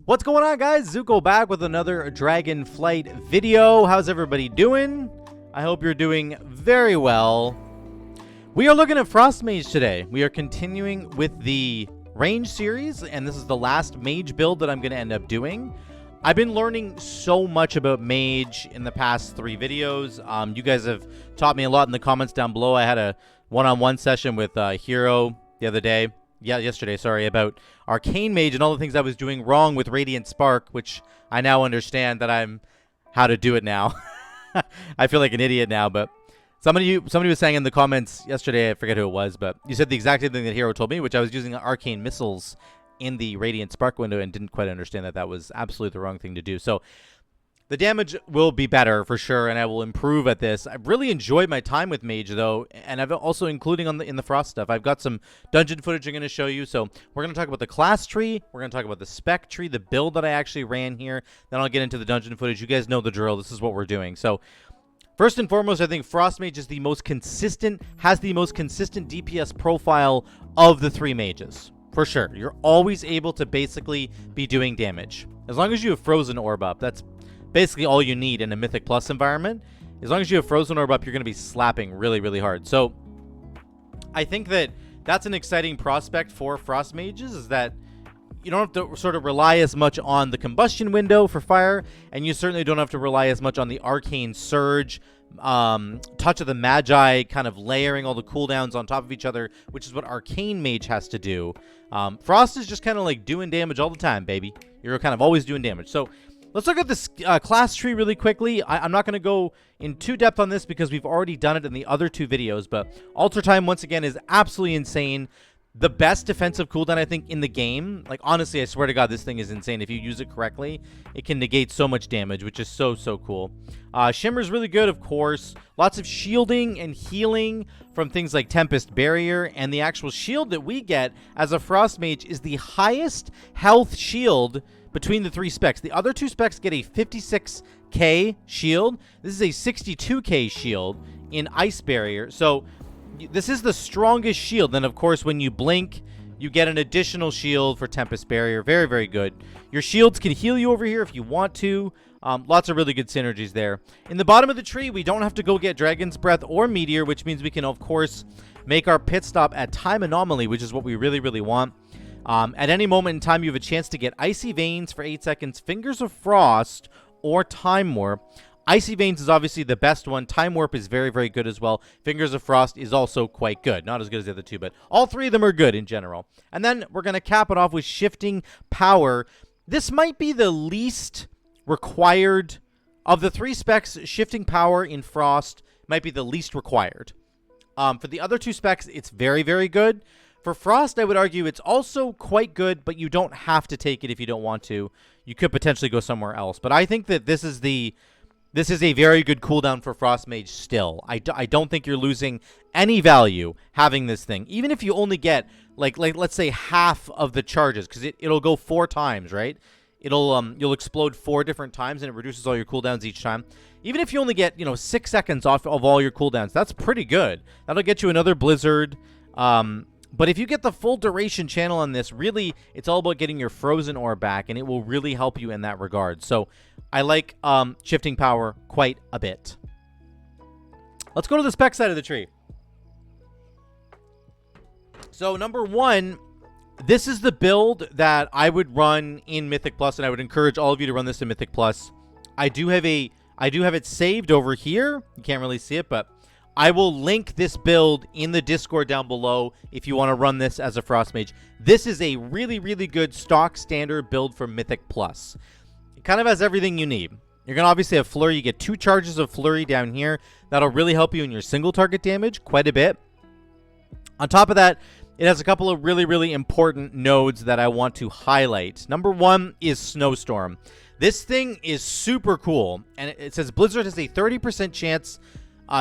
What's going on, guys? Zuko back with another Dragonflight video. How's everybody doing? I hope you're doing very well. We are looking at Frost Mage today. We are continuing with the range series, and this is the last mage build that I'm going to end up doing. I've been learning so much about mage in the past 3 videos. You guys have taught me a lot in the comments down below. I had a one-on-one session with Hero the other day. Yesterday, sorry, about Arcane Mage and all the things I was doing wrong with Radiant Spark, which I now understand that I'm how to do it now. I feel like an idiot now, but somebody was saying in the comments yesterday, I forget who it was, but you said the exact same thing that Hero told me, which I was using Arcane missiles in the Radiant Spark window and didn't quite understand that that was absolutely the wrong thing to do. So the damage will be better for sure, and I will improve at this. I've really enjoyed my time with Mage, though, and I've also, including in the Frost stuff, I've got some dungeon footage I'm going to show you. So we're going to talk about the class tree, we're going to talk about the spec tree, the build that I actually ran here, then I'll get into the dungeon footage. You guys know the drill. This is what we're doing. So first and foremost, I think Frost Mage is the most consistent, has the most consistent DPS profile of the 3 mages. For sure. You're always able to basically be doing damage. As long as you have Frozen Orb up, that's basically all you need in a Mythic Plus environment. As long as you have Frozen Orb up, you're going to be slapping really, really hard. So I think that that's an exciting prospect for Frost Mages, is that you don't have to sort of rely as much on the combustion window for fire, and you certainly don't have to rely as much on the Arcane Surge, Touch of the Magi, kind of layering all the cooldowns on top of each other, which is what Arcane Mage has to do. Frost is just kind of like doing damage all the time, baby. You're kind of always doing damage. So let's look at this class tree really quickly. I'm not going to go in too depth on this because we've already done it in the other 2 videos, but Altar Time, once again, is absolutely insane. The best defensive cooldown, I think, in the game. Like, honestly, I swear to God, this thing is insane. If you use it correctly, it can negate so much damage, which is so, so cool. Shimmer's really good, of course. Lots of shielding and healing from things like Tempest Barrier, and the actual shield that we get as a Frost Mage is the highest health shield between the 3 specs. The other 2 specs get a 56k shield. This is a 62k shield in Ice Barrier. So this is the strongest shield. Then, of course, when you blink, you get an additional shield for Tempest Barrier. Very, very good. Your shields can heal you over here if you want to. Lots of really good synergies there. In the bottom of the tree, we don't have to go get Dragon's Breath or Meteor, which means we can, of course, make our pit stop at Time Anomaly, which is what we really, really want. At any moment in time, you have a chance to get Icy Veins for 8 seconds, Fingers of Frost, or Time Warp. Icy Veins is obviously the best one. Time Warp is very, very good as well. Fingers of Frost is also quite good. Not as good as the other 2, but all 3 of them are good in general. And then we're going to cap it off with Shifting Power. This might be the least required of the 3 specs. Shifting Power in Frost might be the least required. For the other 2 specs, it's very, very good. For Frost, I would argue it's also quite good, but you don't have to take it if you don't want to. You could potentially go somewhere else. But I think that this is a very good cooldown for Frost Mage still. I don't think you're losing any value having this thing. Even if you only get, like let's say, half of the charges, because it'll go 4 times, right? You'll explode 4 different times, and it reduces all your cooldowns each time. Even if you only get, 6 seconds off of all your cooldowns, that's pretty good. That'll get you another Blizzard. But if you get the full duration channel on this, really, it's all about getting your Frozen Orb back, and it will really help you in that regard. So I like Shifting Power quite a bit. Let's go to the spec side of the tree. So number 1, this is the build that I would run in Mythic Plus, and I would encourage all of you to run this in Mythic Plus. I do have it saved over here. You can't really see it, but I will link this build in the Discord down below if you want to run this as a Frost Mage. This is a really, really good stock standard build for Mythic Plus. It kind of has everything you need. You're going to obviously have Flurry. You get 2 charges of Flurry down here. That'll really help you in your single target damage quite a bit. On top of that, it has a couple of really, really important nodes that I want to highlight. Number 1 is Snowstorm. This thing is super cool, and it says Blizzard has a 30% chance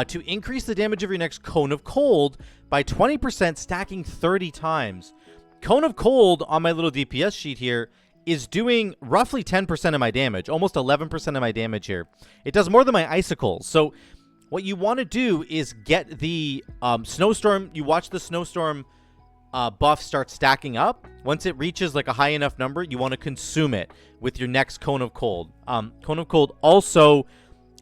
to increase the damage of your next Cone of Cold by 20%, stacking 30 times. Cone of Cold on my little DPS sheet here is doing roughly 10% of my damage, almost 11% of my damage here. It does more than my Icicles. So what you want to do is get the Snowstorm. You watch the Snowstorm buff starts stacking up, once it reaches like a high enough number, you want to consume it with your next Cone of Cold. Cone of Cold also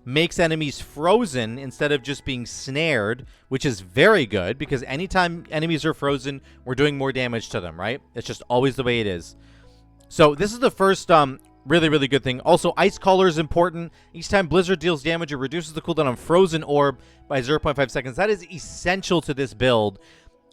makes enemies frozen instead of just being snared, which is very good because anytime enemies are frozen, we're doing more damage to them, right? It's just always the way it is. So this is the first really, really good thing. Also, Ice Collar is important. Each time Blizzard deals damage, it reduces the cooldown on Frozen Orb by 0.5 seconds. That is essential to this build,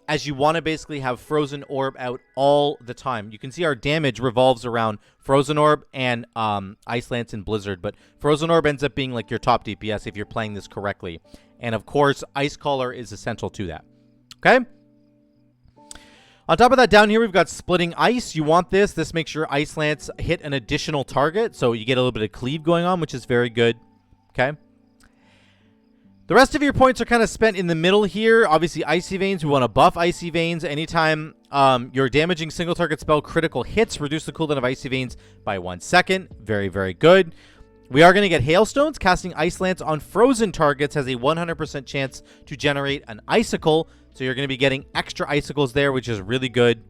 as you want to basically have Frozen Orb out all the time. You can see our damage revolves around Frozen Orb and Ice Lance and Blizzard, but Frozen Orb ends up being like your top DPS if you're playing this correctly. And of course, Ice Collar is essential to that. Okay? On top of that, down here, we've got Splitting Ice. You want this. This makes your Ice Lance hit an additional target, so you get a little bit of cleave going on, which is very good. Okay? The rest of your points are kind of spent in the middle here. Obviously, Icy Veins. We want to buff Icy Veins. Anytime your damaging single target spell critical hits, reduce the cooldown of Icy Veins by 1 second. Very, very good. We are going to get Hailstones. Casting Ice Lance on frozen targets has a 100% chance to generate an Icicle. So you're going to be getting extra Icicles there, which is really good.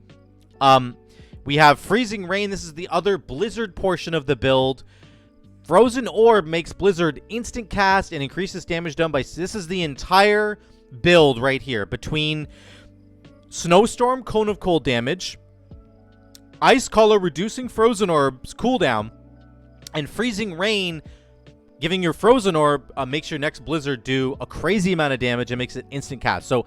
We have Freezing Rain. This is the other Blizzard portion of the build. Frozen Orb makes Blizzard instant cast and increases damage done by... This is the entire build right here between Snowstorm, Cone of Cold damage, Ice Collar reducing Frozen Orb's cooldown, and Freezing Rain giving your Frozen Orb makes your next Blizzard do a crazy amount of damage and makes it instant cast. So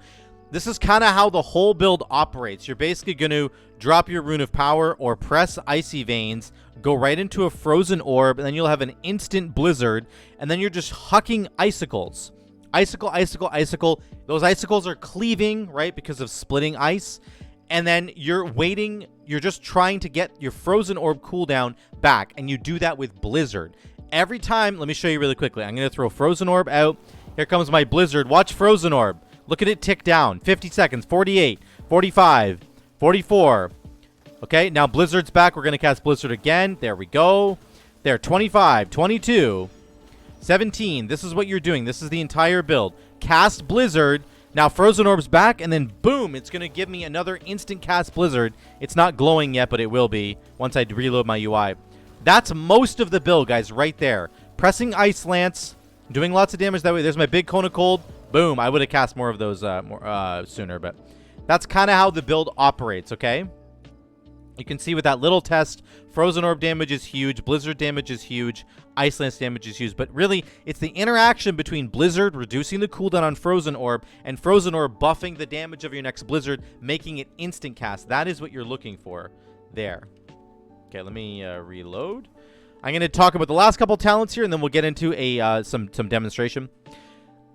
this is kind of how the whole build operates. You're basically going to drop your Rune of Power or press Icy Veins, go right into a Frozen Orb, and then you'll have an instant Blizzard, and then you're just hucking Icicles. Icicle, Icicle, Icicle. Those Icicles are cleaving, right, because of Splitting Ice. And then you're waiting. You're just trying to get your Frozen Orb cooldown back, and you do that with Blizzard. Every time, let me show you really quickly. I'm going to throw Frozen Orb out. Here comes my Blizzard. Watch Frozen Orb. Look at it tick down. 50 seconds. 48. 45. 44. Okay, now Blizzard's back. We're going to cast Blizzard again. There we go. There, 25. 22. 17. This is what you're doing. This is the entire build. Cast Blizzard. Now Frozen Orb's back, and then boom, it's going to give me another instant cast Blizzard. It's not glowing yet, but it will be once I reload my UI. That's most of the build, guys, right there. Pressing Ice Lance, doing lots of damage that way. There's my big Cone of Cold. Boom. I would have cast more of those sooner, but that's kind of how the build operates, okay? You can see with that little test, Frozen Orb damage is huge, Blizzard damage is huge, Ice Lance damage is huge, but really, it's the interaction between Blizzard reducing the cooldown on Frozen Orb and Frozen Orb buffing the damage of your next Blizzard, making it instant cast. That is what you're looking for there. Okay, let me reload. I'm going to talk about the last couple talents here, and then we'll get into a some demonstration.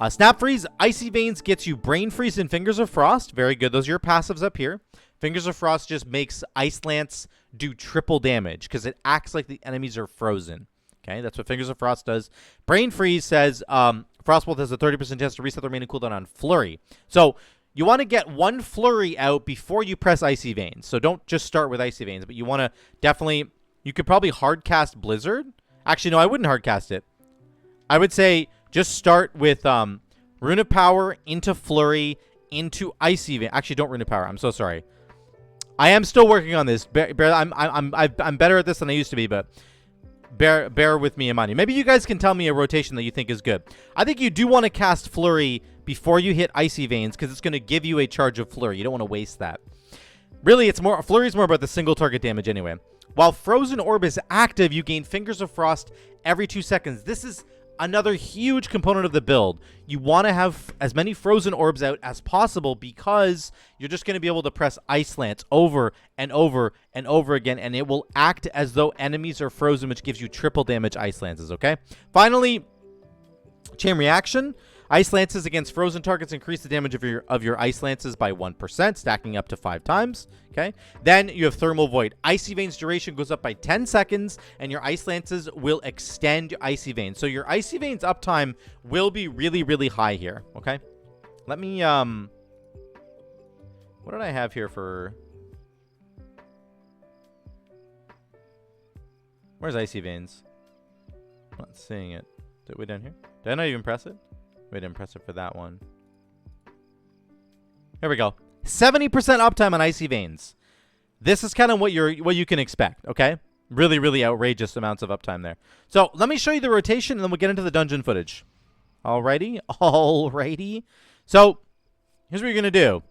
Snap Freeze, Icy Veins gets you Brain Freeze and Fingers of Frost. Very good. Those are your passives up here. Fingers of Frost just makes Ice Lance do triple damage because it acts like the enemies are frozen. Okay, that's what Fingers of Frost does. Brain Freeze says Frostbolt has a 30% chance to reset the remaining cooldown on Flurry. So you want to get one Flurry out before you press Icy Veins. So don't just start with Icy Veins, but you want to definitely... You could probably hardcast Blizzard. Actually, no, I wouldn't hardcast it. I would say just start with Rune of Power into Flurry into Icy Veins. Actually, don't Rune of Power. I'm so sorry. I am still working on this. I'm better at this than I used to be, but bear with me, Imani. Maybe you guys can tell me a rotation that you think is good. I think you do want to cast Flurry before you hit Icy Veins because it's going to give you a charge of Flurry. You don't want to waste that. Really, it's more Flurry's more about the single target damage anyway. While Frozen Orb is active, you gain Fingers of Frost every 2 seconds. This is another huge component of the build. You want to have as many Frozen Orbs out as possible because you're just going to be able to press Ice Lance over and over and over again, and it will act as though enemies are frozen, which gives you triple damage Ice Lances, okay? Finally, Chain Reaction. Ice Lances against frozen targets increase the damage of your Ice Lances by 1%, stacking up to 5 times. Okay. Then you have Thermal Void. Icy Veins duration goes up by 10 seconds, and your Ice Lances will extend your Icy Veins. So your Icy Veins uptime will be really, really high here. Okay. Let me what did I have here for... Where's Icy Veins? I'm not seeing it. Is it way down here? Did I not even press it? We didn't press it for that one. Here we go. 70% uptime on Icy Veins. This is kind of what you can expect, okay? Really, really outrageous amounts of uptime there. So let me show you the rotation, and then we'll get into the dungeon footage. Alrighty? Alrighty. So here's what you're going to do.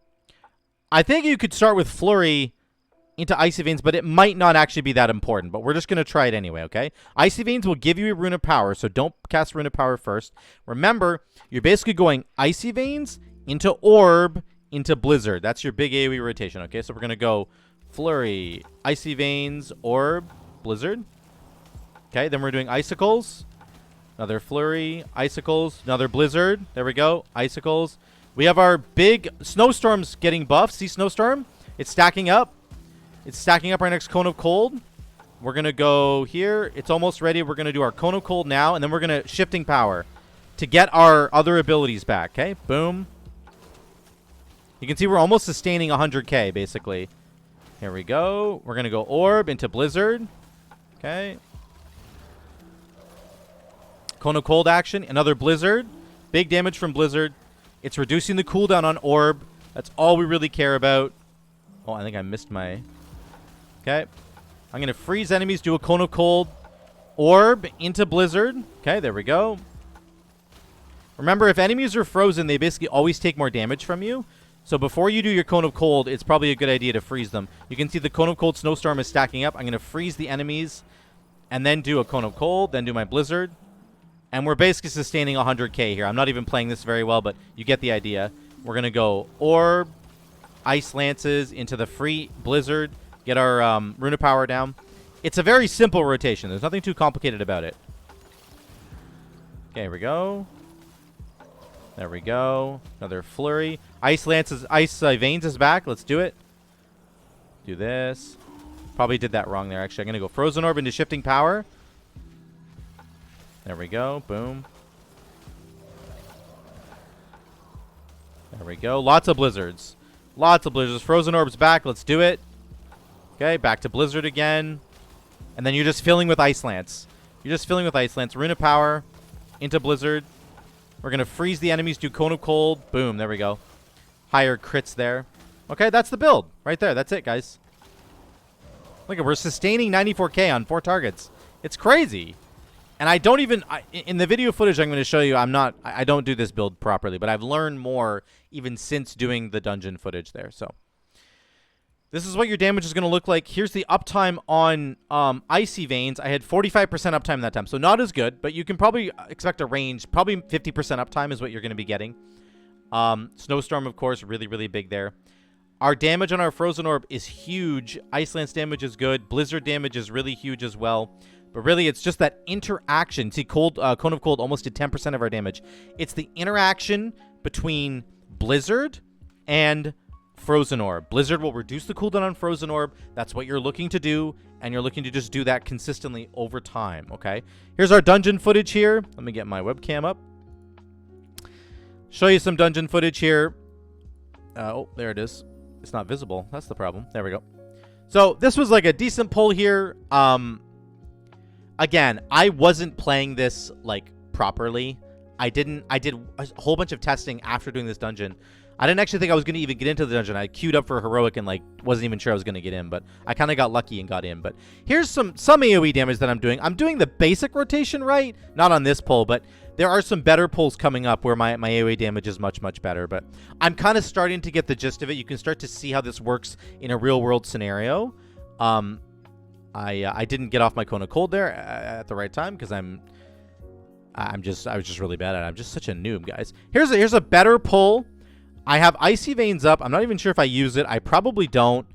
I think you could start with Flurry into Icy Veins, but it might not actually be that important. But we're just going to try it anyway, okay? Icy Veins will give you a Rune of Power, so don't cast Rune of Power first. Remember, you're basically going Icy Veins into Orb into Blizzard. That's your big AoE rotation, okay? So we're going to go Flurry, Icy Veins, Orb, Blizzard. Okay, then we're doing Icicles. Another Flurry, Icicles, another Blizzard. There we go, Icicles. We have our big Snowstorms getting buffed. See Snowstorm? It's stacking up. It's stacking up our next Cone of Cold. We're going to go here. It's almost ready. We're going to do our Cone of Cold now, and then we're going to Shifting Power to get our other abilities back, okay? Boom. You can see we're almost sustaining 100k, basically. Here we go. We're going to go Orb into Blizzard. Okay. Cone of Cold action. Another Blizzard. Big damage from Blizzard. It's reducing the cooldown on Orb. That's all we really care about. Oh, I think I missed my... Okay. I'm going to freeze enemies, do a Cone of Cold. Orb into Blizzard. Okay, there we go. Remember, if enemies are frozen, they basically always take more damage from you. So before you do your Cone of Cold, it's probably a good idea to freeze them. You can see the Cone of Cold Snowstorm is stacking up. I'm going to freeze the enemies and then do a Cone of Cold, then do my Blizzard. And we're basically sustaining 100k here. I'm not even playing this very well, but you get the idea. We're going to go Orb, Ice Lances into the free Blizzard, get our Rune of Power down. It's a very simple rotation. There's nothing too complicated about it. Okay, here we go. There we go. Another Flurry. Ice Veins is back. Let's do it. Do this. Probably did that wrong there, actually. I'm going to go Frozen Orb into Shifting Power. There we go. Boom. There we go. Lots of Blizzards. Lots of Blizzards. Frozen Orb's back. Let's do it. Okay, back to Blizzard again. And then you're just filling with Ice Lance. You're just filling with Ice Lance. Rune of Power into Blizzard. We're going to freeze the enemies, do Cone of Cold. Boom, there we go. Higher crits there. Okay, that's the build. Right there. That's it, guys. Look, we're sustaining 94k on 4 targets. It's crazy. And I don't even... in the video footage I'm going to show you, I don't do this build properly, but I've learned more even since doing the dungeon footage there. So this is what your damage is going to look like. Here's the uptime on Icy Veins. I had 45% uptime that time, so not as good, but you can probably expect a range. Probably 50% uptime is what you're going to be getting. Snowstorm, of course, really, really big there. Our damage on our Frozen Orb is huge. Ice Lance damage is good. Blizzard damage is really huge as well. But really, it's just that interaction. See, Cone of Cold almost did 10% of our damage. It's the interaction between Blizzard and Frozen Orb. Blizzard will reduce the cooldown on Frozen Orb. That's what you're looking to do, and you're looking to just do that consistently over time, okay? Here's our dungeon footage here. Let me get my webcam up. Show you some dungeon footage here. Oh, there it is. It's not visible. That's the problem. There we go. So this was like a decent pull here. Again, I wasn't playing this like properly. I did a whole bunch of testing after doing this dungeon. I didn't actually think I was going to even get into the dungeon. I queued up for heroic and like wasn't even sure I was going to get in, but I kind of got lucky and got in. But here's some AoE damage that I'm doing. I'm doing the basic rotation right, not on this pull, but there are some better pulls coming up where my AoE damage is much, much better. But I'm kind of starting to get the gist of it. You can start to see how this works in a real world scenario. I didn't get off my Cone of Cold there at the right time because I was just really bad at it. I'm just such a noob, guys. Here's a better pull. I have Icy Veins up. I'm not even sure if I use it. I probably don't,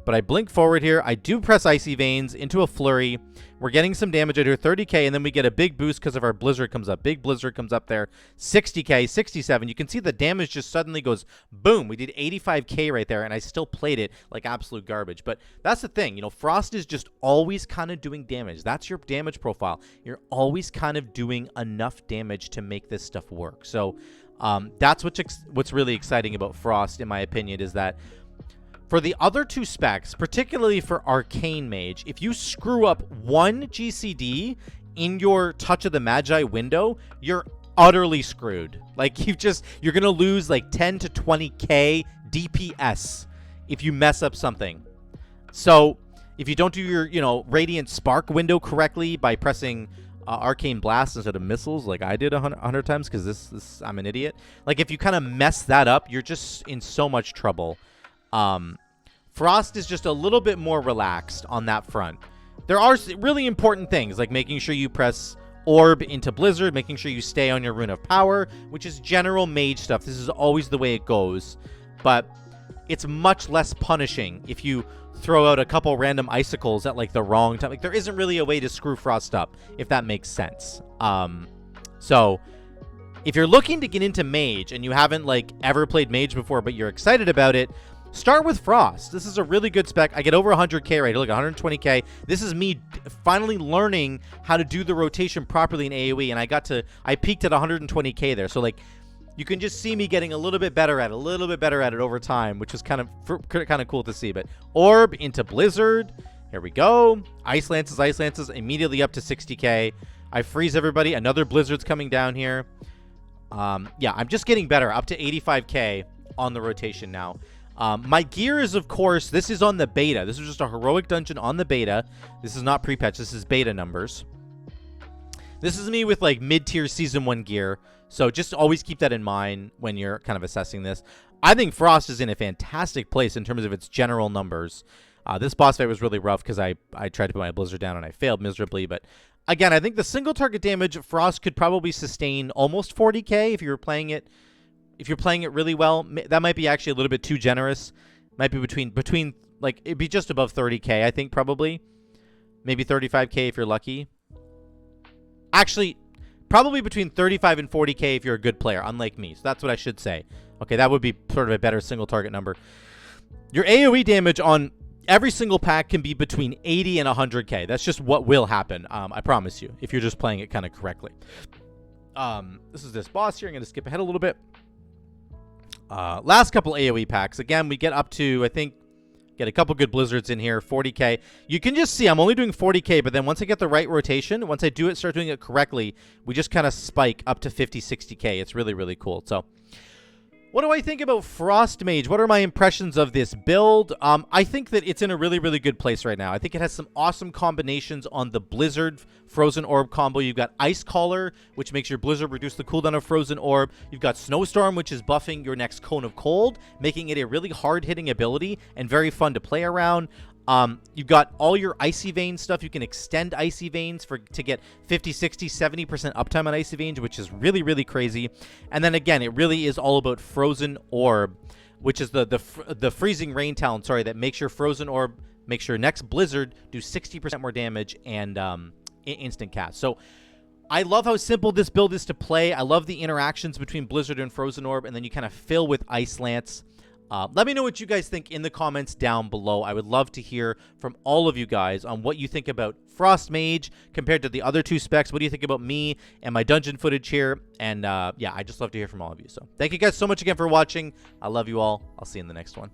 but I blink forward here. I do press Icy Veins into a Flurry. We're getting some damage out here, 30k, and then we get a big boost because of our Blizzard comes up. Big Blizzard comes up there, 60k, 67. You can see the damage just suddenly goes boom. We did 85k right there, and I still played it like absolute garbage. But that's the thing. You know, Frost is just always kind of doing damage. That's your damage profile. You're always kind of doing enough damage to make this stuff work. So that's what's really exciting about Frost, in my opinion, is that for the other two specs, particularly for Arcane Mage, if you screw up one GCD in your Touch of the Magi window, you're utterly screwed. Like, you're going to lose like 10 to 20k DPS if you mess up something. So if you don't do your, Radiant Spark window correctly by pressing Arcane Blast instead of missiles like I did 100 times, because this I'm an idiot. Like, if you kind of mess that up, you're just in so much trouble. Frost is just a little bit more relaxed on that front. There are really important things, like making sure you press Orb into Blizzard, making sure you stay on your Rune of Power, which is general mage stuff. This is always the way it goes. But it's much less punishing if you throw out a couple random icicles at like the wrong time. Like, there isn't really a way to screw Frost up, if that makes sense. So if you're looking to get into Mage and you haven't like ever played Mage before, but you're excited about it, start with Frost. This is a really good spec. I get over 100k right here. Look, 120k. This is me finally learning how to do the rotation properly in AoE, and I peaked at 120k there. So like, you can just see me getting a little bit better at it over time, which was kind of cool to see. But Orb into Blizzard. Here we go. Ice Lances, immediately up to 60k. I freeze everybody. Another Blizzard's coming down here. Yeah, I'm just getting better. Up to 85k on the rotation now. My gear is, of course, this is on the beta. This is just a heroic dungeon on the beta. This is not pre-patch. This is beta numbers. This is me with like mid-tier Season 1 gear. So just always keep that in mind when you're kind of assessing this. I think Frost is in a fantastic place in terms of its general numbers. This boss fight was really rough because I tried to put my Blizzard down and I failed miserably. But again, I think the single target damage, Frost could probably sustain almost 40k if you were playing it. If you're playing it really well. That might be actually a little bit too generous. Might be between like, it'd be just above 30k, I think, probably. Maybe 35k if you're lucky. Actually, probably between 35 and 40k if you're a good player, unlike me. So that's what I should say. Okay, that would be sort of a better single target number. Your AoE damage on every single pack can be between 80 and 100k. That's just what will happen, I promise you, if you're just playing it kind of correctly. This is this boss here. I'm going to skip ahead a little bit. Last couple AoE packs. Again, we get up to, I think, get a couple good Blizzards in here, 40k. You can just see I'm only doing 40k, but then once I get the right rotation, once I start doing it correctly, we just kind of spike up to 50, 60k. It's really, really cool. So, what do I think about Frost Mage? What are my impressions of this build? I think that it's in a really, really good place right now. I think it has some awesome combinations on the Blizzard Frozen Orb combo. You've got Ice Collar, which makes your Blizzard reduce the cooldown of Frozen Orb. You've got Snowstorm, which is buffing your next Cone of Cold, making it a really hard-hitting ability and very fun to play around. You've got all your Icy Veins stuff. You can extend Icy Veins to get 50, 60, 70% uptime on Icy Veins, which is really, really crazy. And then again, it really is all about Frozen Orb, which is the freezing rain talent, sorry, that makes your Frozen Orb, makes your next Blizzard do 60% more damage and instant cast. So I love how simple this build is to play. I love the interactions between Blizzard and Frozen Orb, and then you kind of fill with Ice Lance. Let me know what you guys think in the comments down below. I would love to hear from all of you guys on what you think about Frost Mage compared to the other two specs. What do you think about me and my dungeon footage here? And yeah, I just love to hear from all of you. So thank you guys so much again for watching. I love you all. I'll see you in the next one.